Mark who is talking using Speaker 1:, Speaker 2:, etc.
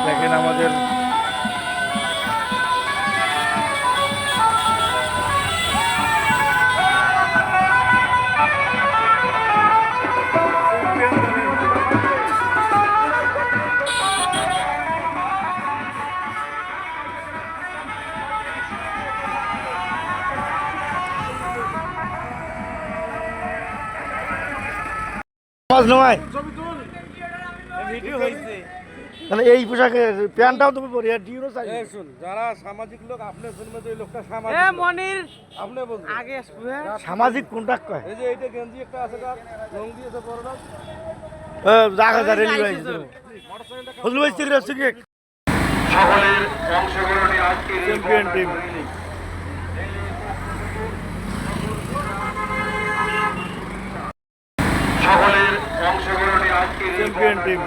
Speaker 1: দেখেন আমাদের তাহলে এই পোশাকের প্যান্টটাও তুমি পরি আর ডিউরো চাই শুন যারা সামাজিক লোক আপনার জন্য এই লোকটা সামাজিক মনির আপনি বলুন আগে সামাজিক কোনটা কয় এই যে এইটা গেঞ্জি একটা আছে তার লুঙ্গি আছে পরনা জায়গা যা রেলি ভাই হলু ভাই সিগারেট সিগারেট সকলের অংশগ্রহণে আজকে চ্যাম্পিয়ন টিম সকলের অংশগ্রহণে আজকে চ্যাম্পিয়ন টিম